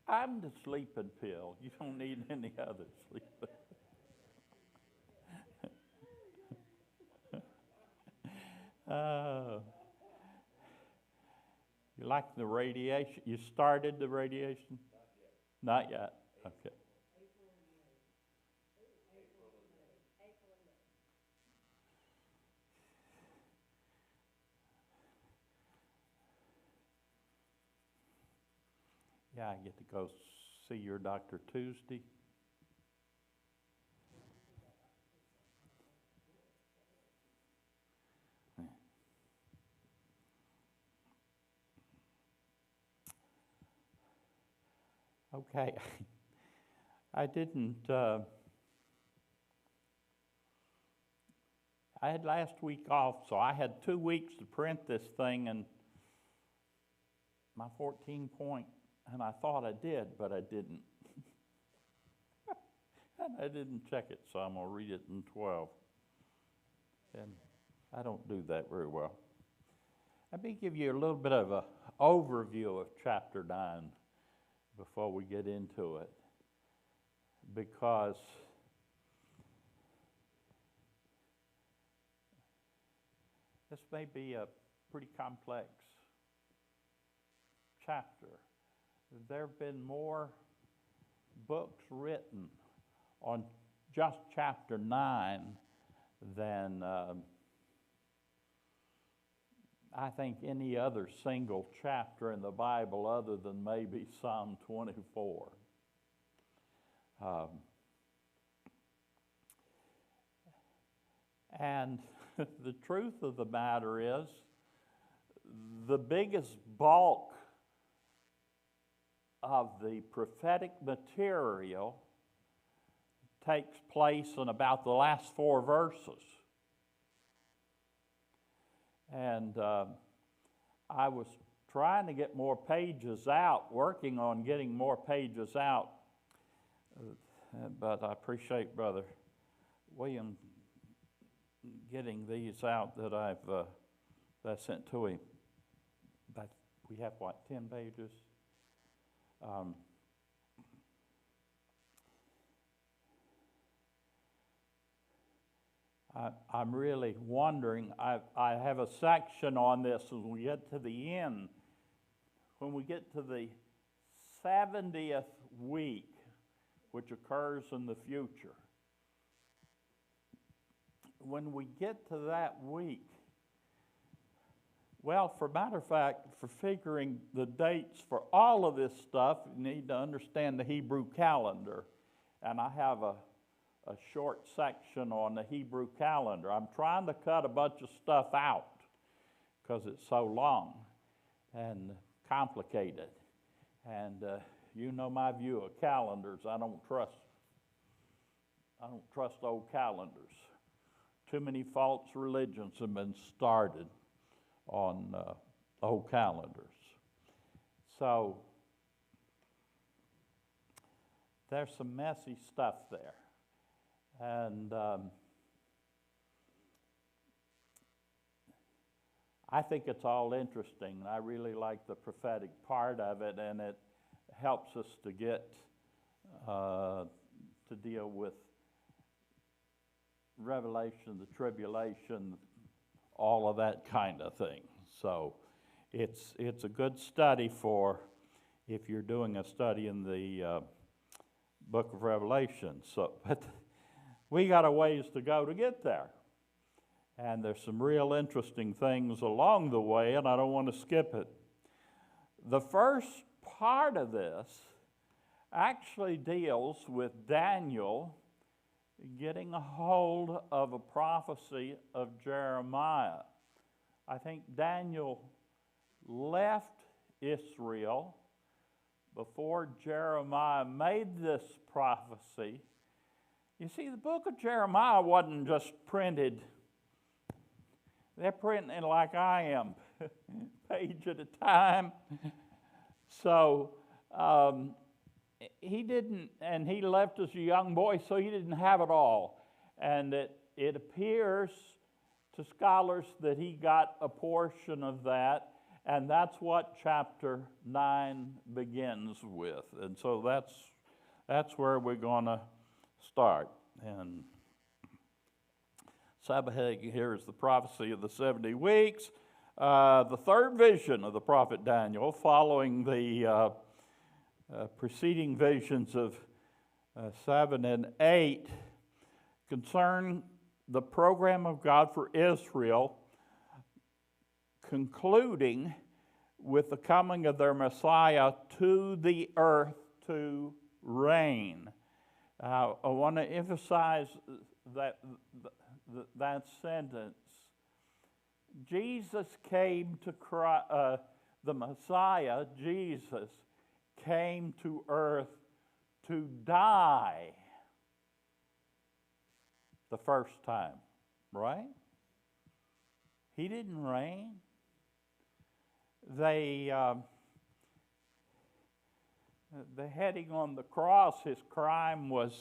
I'm the sleeping pill. You don't need any other sleeping. uh, you like the radiation? You started the radiation? Not yet. Okay. Yeah, I get to go see your doctor Tuesday. Okay. I didn't. I had last week off, so I had 2 weeks to print this thing and my 14-point, and I thought I did, but I didn't. And I didn't check it, so I'm going to read it in 12. And I don't do that very well. Let me give you a little bit of an overview of chapter 9 before we get into it, because this may be a pretty complex chapter. There have been more books written on just chapter 9 than I think any other single chapter in the Bible other than maybe Psalm 24. And the truth of the matter is, the biggest bulk of the prophetic material takes place in about the last 4 verses. And I was trying to get more pages out, working on getting more pages out, but I appreciate Brother William getting these out that I sent to him. But we have, 10 pages? I'm really wondering, I have a section on this as we get to the end. When we get to the 70th week, which occurs in the future, when we get to that week, well, for matter of fact, for figuring the dates for all of this stuff, you need to understand the Hebrew calendar. And I have a short section on the Hebrew calendar. I'm trying to cut a bunch of stuff out because it's so long and complicated. And you know my view of calendars. I don't trust old calendars. Too many false religions have been started on old calendars. So there's some messy stuff there. And I think it's all interesting. I really like the prophetic part of it, and it helps us to get to deal with Revelation, the tribulation, all of that kind of thing. So it's a good study for if you're doing a study in the book of Revelation. So, but we got a ways to go to get there. And there's some real interesting things along the way, and I don't want to skip it. The first part of this actually deals with Daniel getting a hold of a prophecy of Jeremiah. I think Daniel left Israel before Jeremiah made this prophecy. You see, the book of Jeremiah wasn't just printed. They're printing it like I am, page at a time. So he didn't, and he left as a young boy, so he didn't have it all. And it appears to scholars that he got a portion of that, And that's what chapter 9 begins with. And so that's where we're going to start. And Sabbatheg here is the prophecy of the 70 weeks. The third vision of the prophet Daniel, following the preceding visions of 7 and 8, concern the program of God for Israel, concluding with the coming of their Messiah to the earth to reign. I want to emphasize that sentence. Jesus came to the Messiah, Jesus, came to earth to die the first time, right? He didn't reign. The heading on the cross, his crime was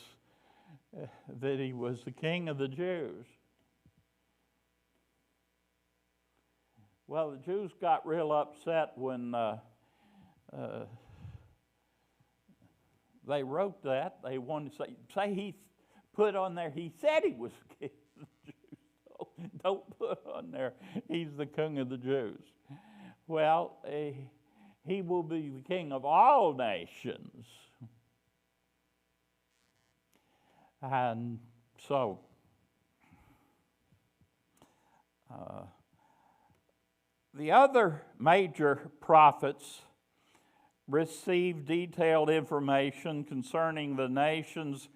that he was the King of the Jews. Well, the Jews got real upset when they wrote that. They wanted to say he put on there, he said he was the King of the Jews. Don't put on there, he's the King of the Jews. Well, he will be the King of all nations. And so, the other major prophets received detailed information concerning the nations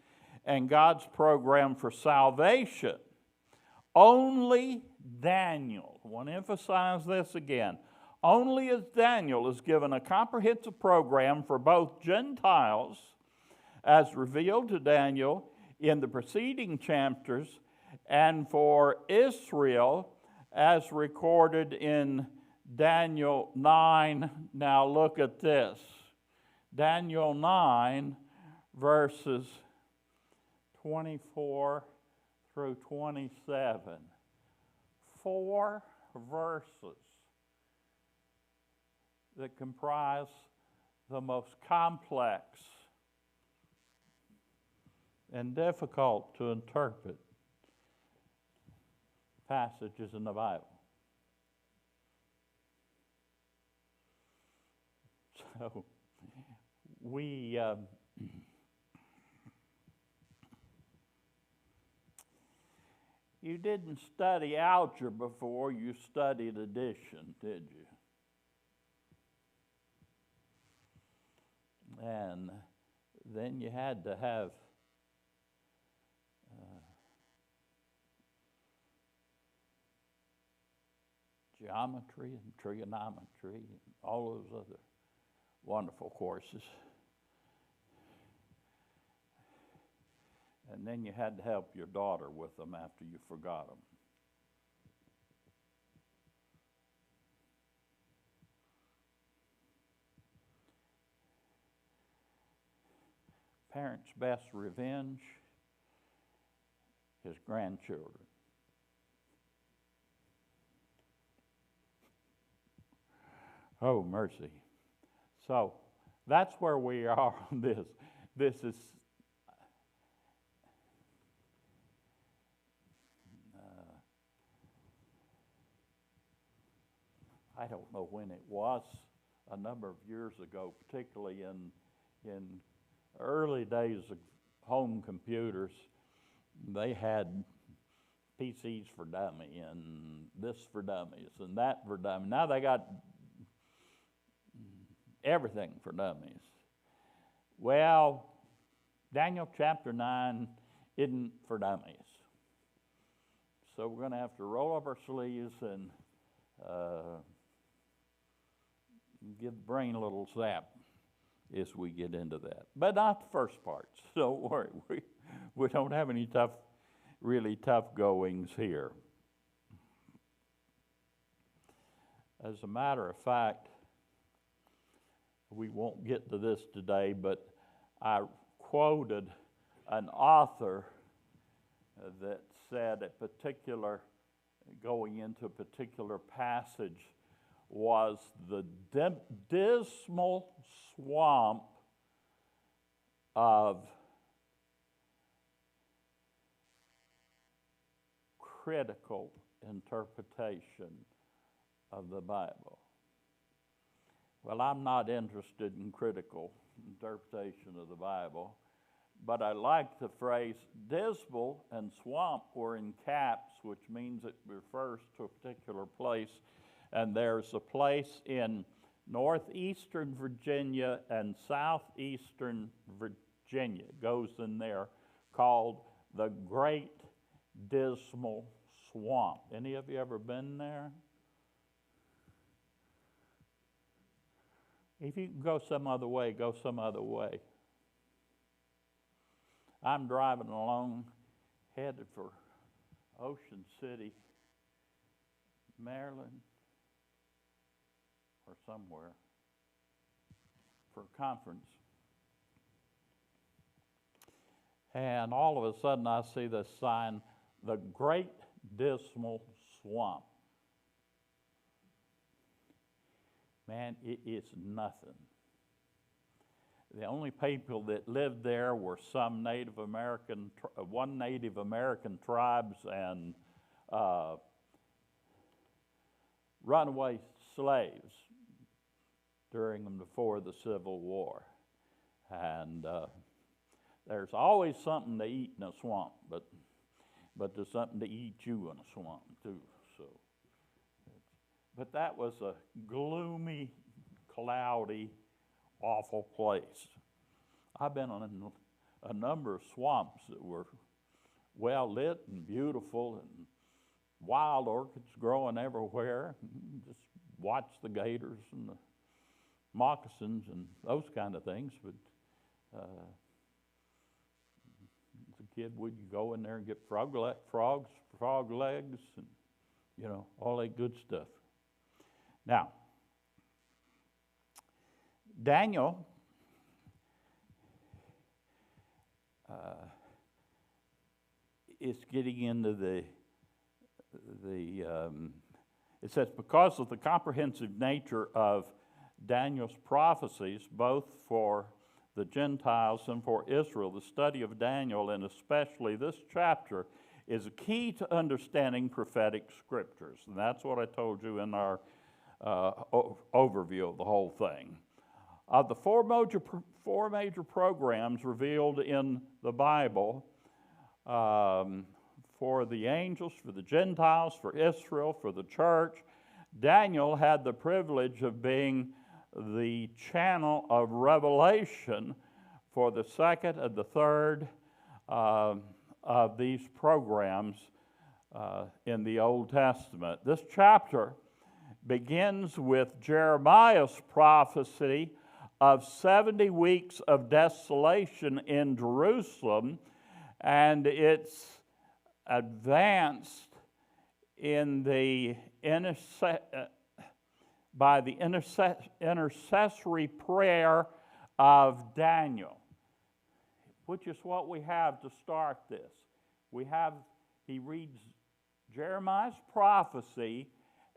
and God's program for salvation. Only Daniel, I want to emphasize this again, only as Daniel is given a comprehensive program for both Gentiles, as revealed to Daniel in the preceding chapters, and for Israel, as recorded in Daniel 9. Now look at this. Daniel 9, verses 24 through 27. 4 verses that comprise the most complex and difficult to interpret passages in the Bible. So we you didn't study algebra before you studied addition, did you? And then you had to have geometry and trigonometry and all those other wonderful courses. And then you had to help your daughter with them after you forgot them. Parents' best revenge is grandchildren. Oh, mercy. So that's where we are on this. This is I don't know when it was, a number of years ago, particularly in early days of home computers, they had PCs for dummy and this for dummies and that for dummies. Now they got everything for dummies. Well, Daniel chapter 9 isn't for dummies. So we're going to have to roll up our sleeves and give the brain a little zap as we get into that. But not the first parts. Don't worry. We don't have any really tough goings here. As a matter of fact, we won't get to this today, but I quoted an author that said going into a particular passage was the dismal swamp of critical interpretation of the Bible. Well, I'm not interested in critical interpretation of the Bible, but I like the phrase dismal and swamp were in caps, which means it refers to a particular place. And there's a place in northeastern Virginia and southeastern Virginia, it goes in there, called the Great Dismal Swamp. Any of you ever been there? If you can go some other way, go some other way. I'm driving along, headed for Ocean City, Maryland, or somewhere, for a conference. And all of a sudden I see this sign, the Great Dismal Swamp. Man, it is nothing. The only people that lived there were some Native American, one Native American tribes and runaway slaves during and before the Civil War. And there's always something to eat in a swamp, but there's something to eat you in a swamp too. So, but that was a gloomy, cloudy, awful place. I've been on a number of swamps that were well lit and beautiful and wild orchids growing everywhere. Just watch the gators and the moccasins and those kind of things. But as a kid, we'd go in there and get frog legs, and all that good stuff. Now, Daniel is getting into it says, because of the comprehensive nature of Daniel's prophecies, both for the Gentiles and for Israel, the study of Daniel, and especially this chapter, is a key to understanding prophetic scriptures. And that's what I told you in our overview of the whole thing. Of the four major programs revealed in the Bible, for the angels, for the Gentiles, for Israel, for the church, Daniel had the privilege of being the channel of revelation for the second and the third of these programs in the Old Testament. This chapter begins with Jeremiah's prophecy of 70 weeks of desolation in Jerusalem, and it's advanced in the by the intercessory prayer of Daniel, which is what we have to start this. He reads Jeremiah's prophecy,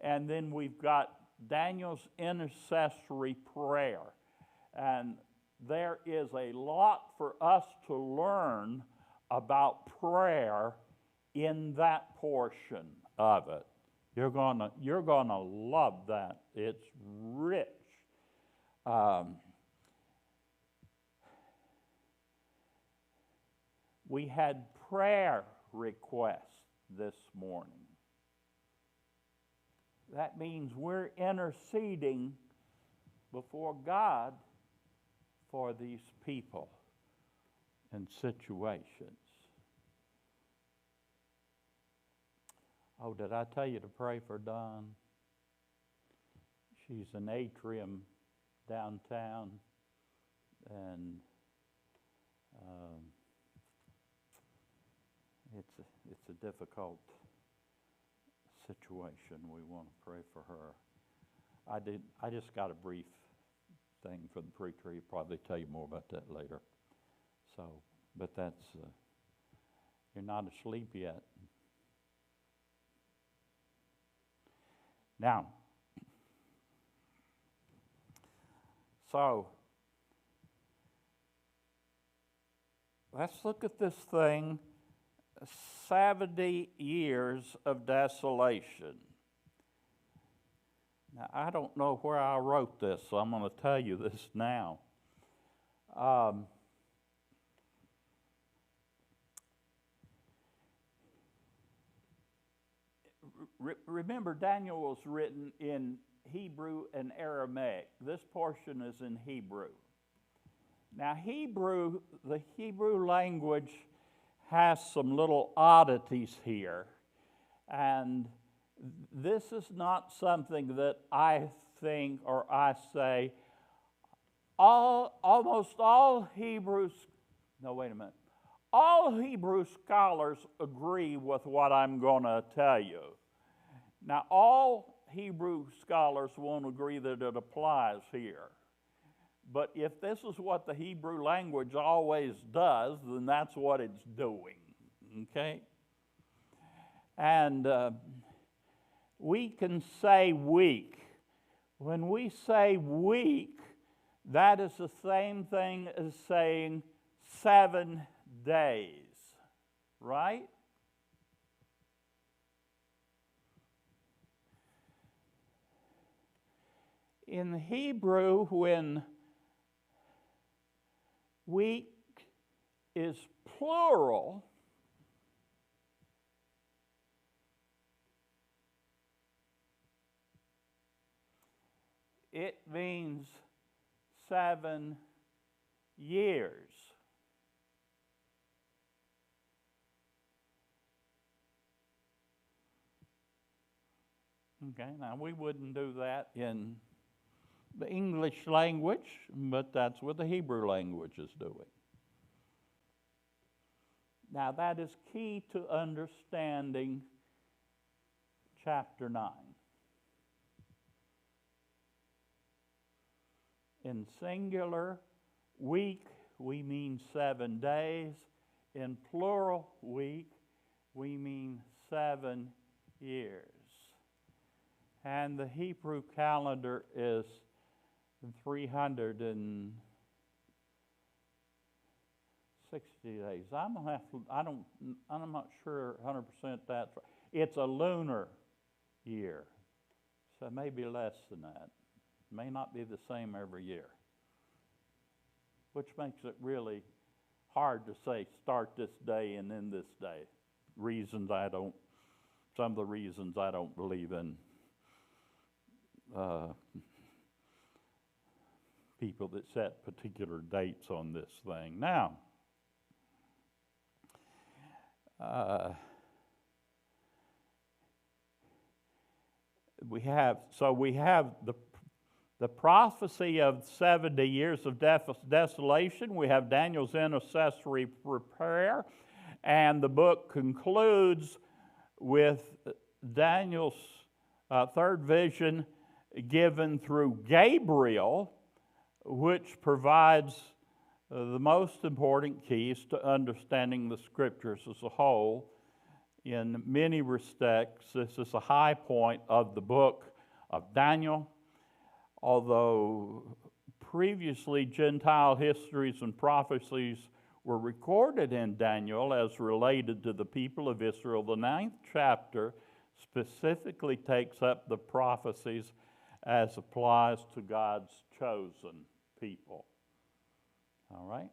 and then we've got Daniel's intercessory prayer. And there is a lot for us to learn about prayer in that portion of it. You're gonna love that. It's rich. We had prayer requests this morning. That means we're interceding before God for these people and situations. Oh, did I tell you to pray for Dawn? She's in Auditorium downtown, and it's a difficult situation. We want to pray for her. I just got a brief thing from the preacher. He'll probably tell you more about that later. So, but that's you're not asleep yet. Now, So, let's look at this thing, 70 years of desolation. Now, I don't know where I wrote this, so I'm going to tell you this now. Remember, Daniel was written in Hebrew and Aramaic. This portion is in Hebrew. Now, the Hebrew language has some little oddities here, and this is not something that I think or I say. Almost all Hebrew scholars agree with what I'm going to tell you. Now, all Hebrew scholars won't agree that it applies here. But if this is what the Hebrew language always does, then that's what it's doing, okay? And we can say week. When we say week, that is the same thing as saying 7 days, right? In Hebrew, when week is plural, it means 7 years. Okay, now we wouldn't do that in the English language, but that's what the Hebrew language is doing. Now that is key to understanding chapter 9. In singular, week, we mean 7 days. In plural, week, we mean 7 years. And the Hebrew calendar is 360 days. I'm not sure 100% that's right. It's a lunar year, so it may be less than that. It may not be the same every year, which makes it really hard to say start this day and end this day. Some of the reasons I don't believe in people that set particular dates on this thing. Now, we have the prophecy of 70 years of desolation. We have Daniel's intercessory prayer, and the book concludes with Daniel's third vision given through Gabriel, which provides the most important keys to understanding the Scriptures as a whole. In many respects, this is a high point of the book of Daniel. Although previously Gentile histories and prophecies were recorded in Daniel as related to the people of Israel, the 9th chapter specifically takes up the prophecies as applies to God's chosen people. All right?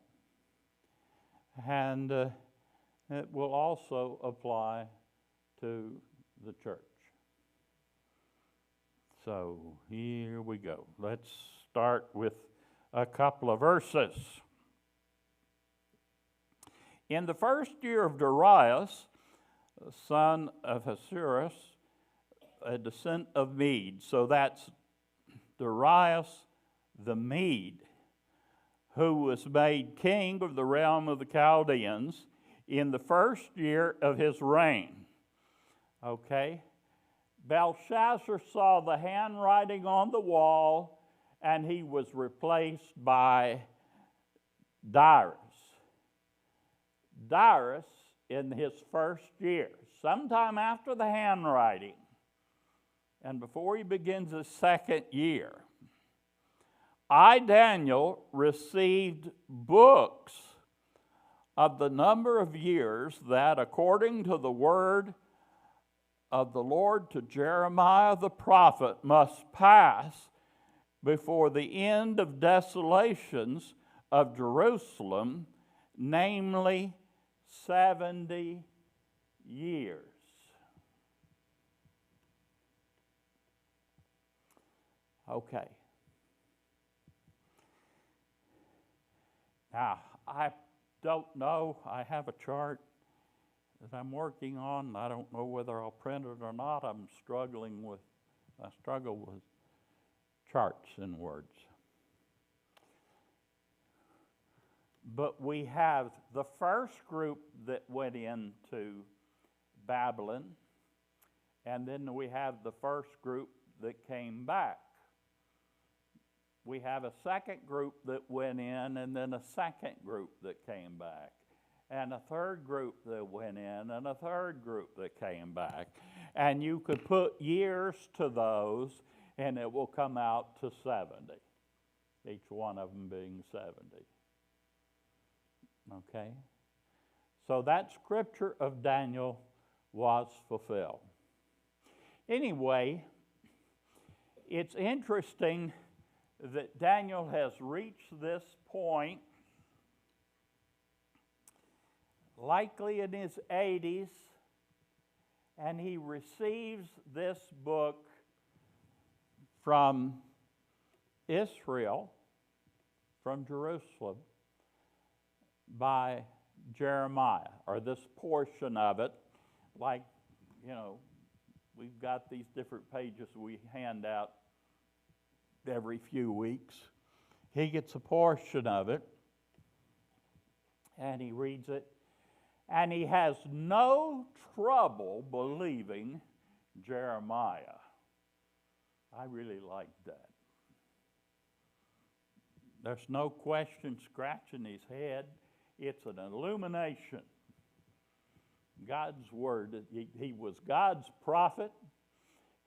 And it will also apply to the church. So here we go. Let's start with a couple of verses. In the first year of Darius, son of Ahasuerus, a descendant of Mede. So that's Darius the Mede, who was made king of the realm of the Chaldeans in the first year of his reign. Okay? Belshazzar saw the handwriting on the wall, and he was replaced by Darius. Darius, in his first year, sometime after the handwriting, and before he begins his second year, I, Daniel, received books of the number of years that, according to the word of the Lord to Jeremiah the prophet, must pass before the end of desolations of Jerusalem, namely 70 years. Okay. Now, I don't know. I have a chart that I'm working on. I don't know whether I'll print it or not. I struggle with charts and words. But we have the first group that went into Babylon, and then we have the first group that came back. We have a second group that went in, and then a second group that came back, and a third group that went in, and a third group that came back. And you could put years to those, and it will come out to 70, each one of them being 70. Okay? So that scripture of Daniel was fulfilled. Anyway, it's interesting that Daniel has reached this point, likely in his 80s, and he receives this book from Israel, from Jerusalem, by Jeremiah, or this portion of it. Like, we've got these different pages we hand out every few weeks. He gets a portion of it, and he reads it, and he has no trouble believing Jeremiah. I really like that. There's no question scratching his head. It's an illumination. God's word. He was God's prophet.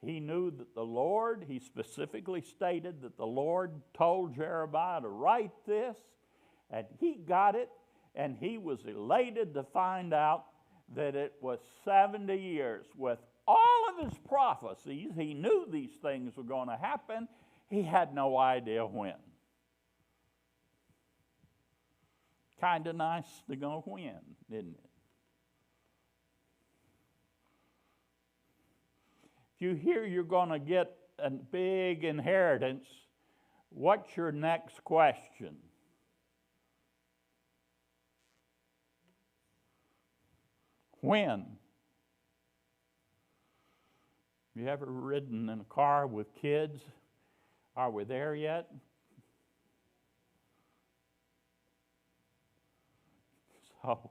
He knew that the Lord, he specifically stated that the Lord told Jeremiah to write this, and he got it, and he was elated to find out that it was 70 years. With all of his prophecies, he knew these things were going to happen. He had no idea when. Kind of nice to know when, isn't it? If you hear you're going to get a big inheritance, what's your next question? When? You ever ridden in a car with kids? Are we there yet? So,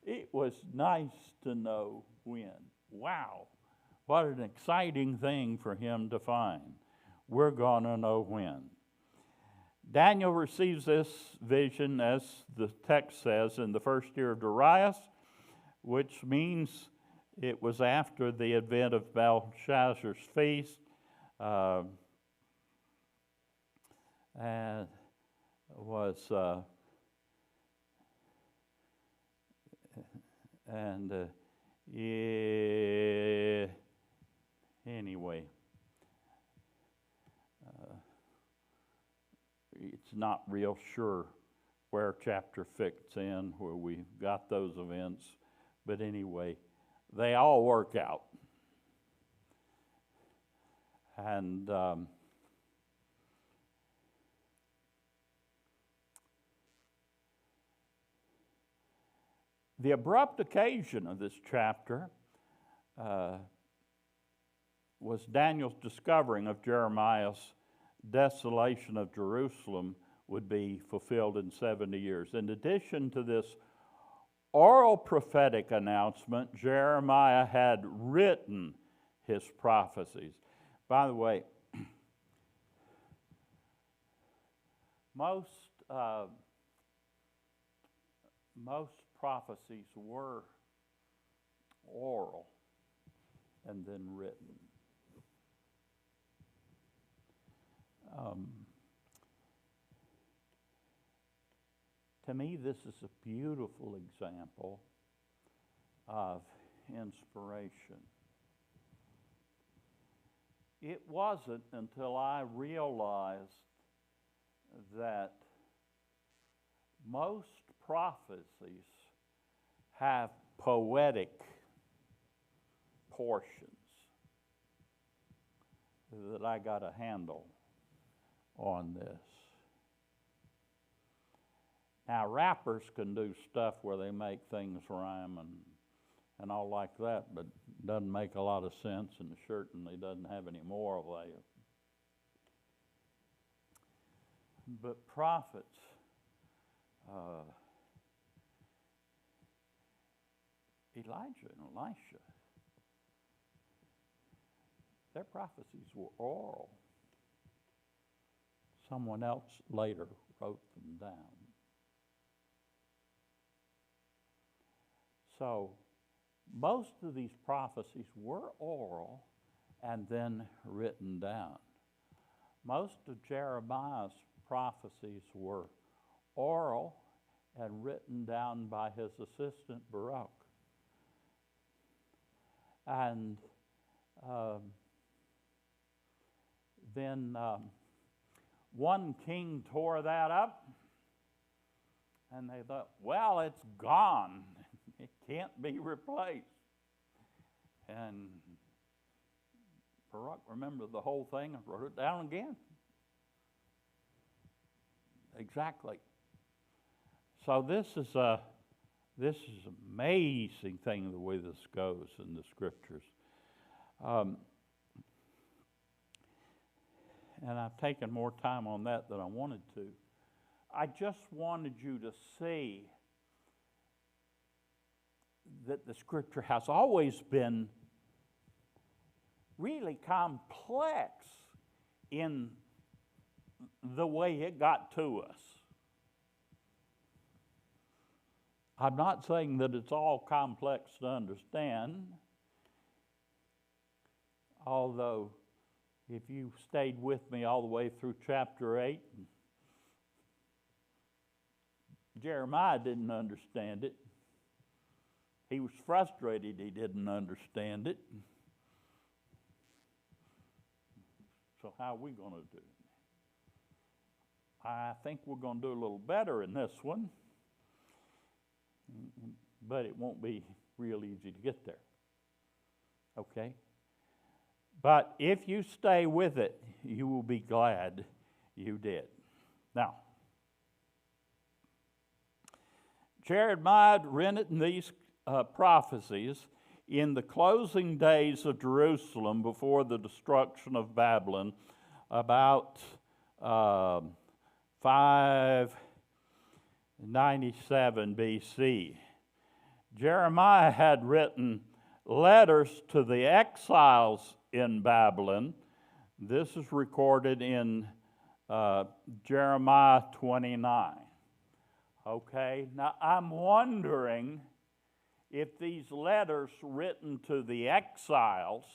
it was nice to know when. Wow, what an exciting thing for him to find. We're going to know when. Daniel receives this vision, as the text says, in the first year of Darius, which means it was after the event of Belshazzar's feast. And anyway, it's not real sure where chapter fits in, where we got those events, but anyway, they all work out. And the abrupt occasion of this chapter was Daniel's discovering of Jeremiah's desolation of Jerusalem would be fulfilled in 70 years. In addition to this oral prophetic announcement, Jeremiah had written his prophecies. By the way, most prophecies were oral and then written. To me, this is a beautiful example of inspiration. It wasn't until I realized that most prophecies have poetic portions that I got a handle on this. Now, rappers can do stuff where they make things rhyme and all like that, but it doesn't make a lot of sense and certainly doesn't have any moral value. But prophets, Elijah and Elisha, their prophecies were oral. Someone else later wrote them down. So, most of these prophecies were oral and then written down. Most of Jeremiah's prophecies were oral and written down by his assistant Baruch. And then one king tore that up, and they thought, well, it's gone. It can't be replaced. And Baruch remembered the whole thing and wrote it down again. Exactly. So this is an amazing thing, the way this goes in the Scriptures. And I've taken more time on that than I wanted to. I just wanted you to see that the Scripture has always been really complex in the way it got to us. I'm not saying that it's all complex to understand, although if you stayed with me all the way through chapter 8, Jeremiah didn't understand it. He was frustrated he didn't understand it. So how are we going to do it? I think we're going to do a little better in this one, but it won't be real easy to get there. Okay? But if you stay with it, you will be glad you did. Now, Jeremiah had written these prophecies in the closing days of Jerusalem before the destruction of Babylon, about 597 BC. Jeremiah had written letters to the exiles in Babylon. This is recorded in Jeremiah 29. Okay, now I'm wondering if these letters written to the exiles,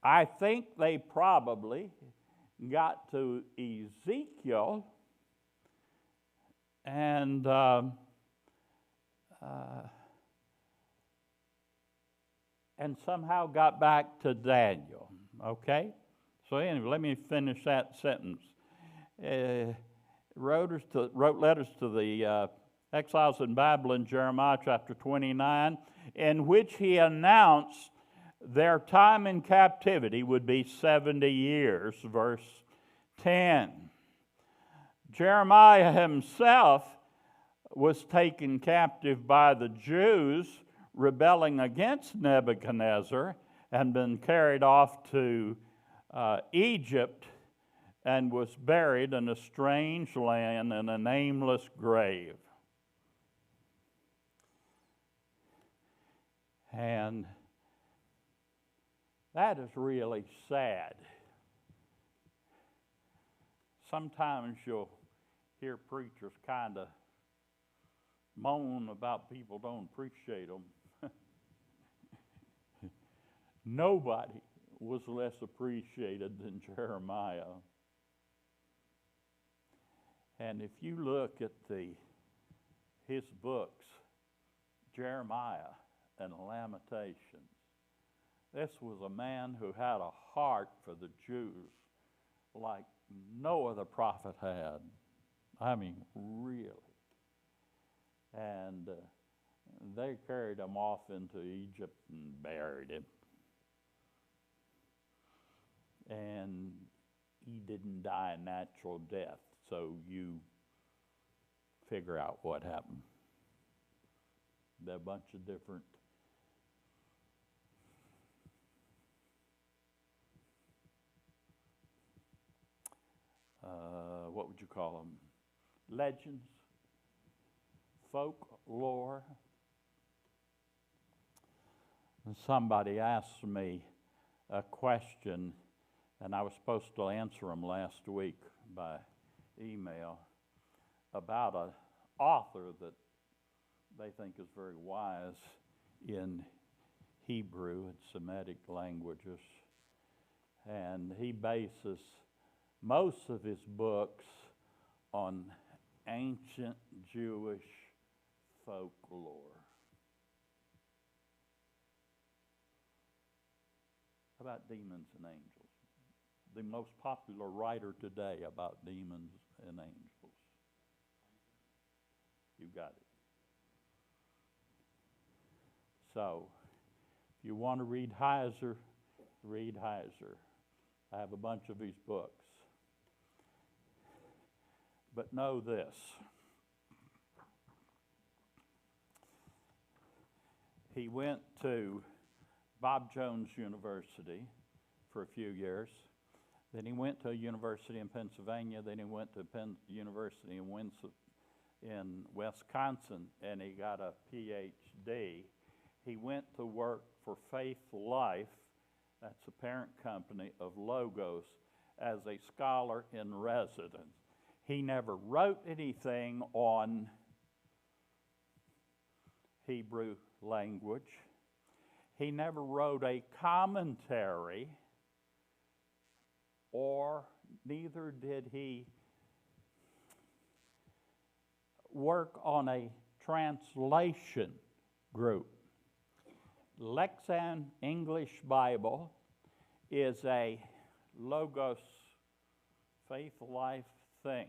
I think they probably got to Ezekiel and somehow got back to Daniel. Okay? So anyway, let me finish that sentence. Wrote letters to the exiles in Babylon, Jeremiah chapter 29, in which he announced their time in captivity would be 70 years, verse 10. Jeremiah himself was taken captive by the Jews, rebelling against Nebuchadnezzar, and been carried off to Egypt, and was buried in a strange land in a nameless grave. And that is really sad. Sometimes you'll hear preachers kind of moan about people don't appreciate them. Nobody was less appreciated than Jeremiah. And if you look at his books, Jeremiah and Lamentations, this was a man who had a heart for the Jews like no other prophet had. I mean, really. And they carried him off into Egypt and buried him. And he didn't die a natural death, so you figure out what happened. There are a bunch of different what would you call them? Legends, folklore. And somebody asked me a question, and I was supposed to answer them last week by email, about an author that they think is very wise in Hebrew and Semitic languages. And he bases most of his books on ancient Jewish folklore. How about demons and angels? The most popular writer today about demons and angels. You got it. So, if you want to read Heiser, read Heiser. I have a bunch of his books. But know this. He went to Bob Jones University for a few years. Then he went to a university in Pennsylvania. Then he went to University in Wisconsin, and he got a PhD. He went to work for Faith Life, that's the parent company of Logos, as a scholar in residence. He never wrote anything on Hebrew language. He never wrote a commentary, or neither did he work on a translation group. Lexan English Bible is a Logos Faith Life thing.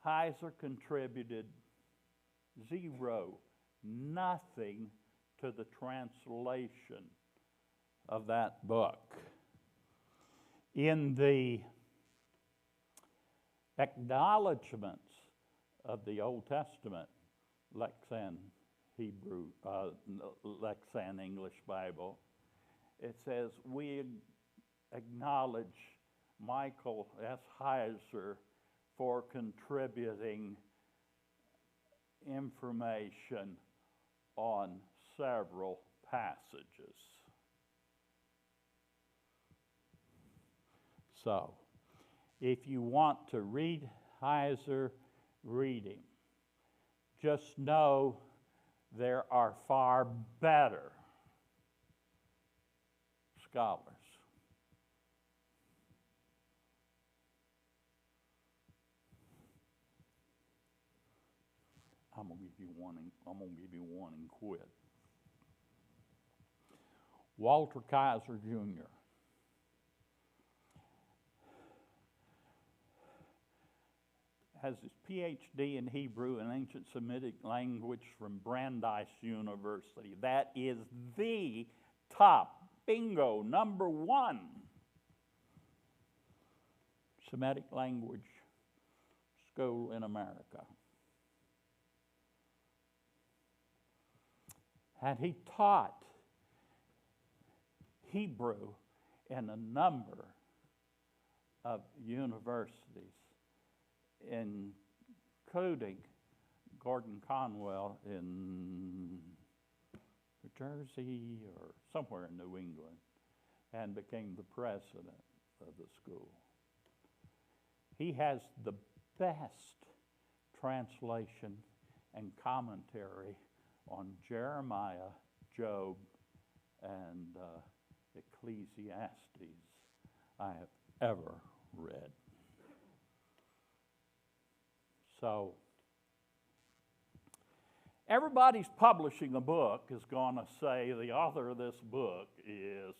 Heiser contributed nothing to the translation of that book. In the acknowledgments of the Old Testament, Lexan English Bible, it says, we acknowledge Michael S. Heiser for contributing information on several passages. So, if you want to read Heiser, read him. Just know there are far better scholars. I'm gonna give you one and quit. Walter Kaiser Jr. has his PhD in Hebrew and ancient Semitic language from Brandeis University. That is the top, bingo, number one Semitic language school in America. And he taught Hebrew in a number of universities, including Gordon Conwell in New Jersey or somewhere in New England, and became the president of the school. He has the best translation and commentary on Jeremiah, Job, and Ecclesiastes I have ever read. So, everybody's publishing a book is going to say the author of this book is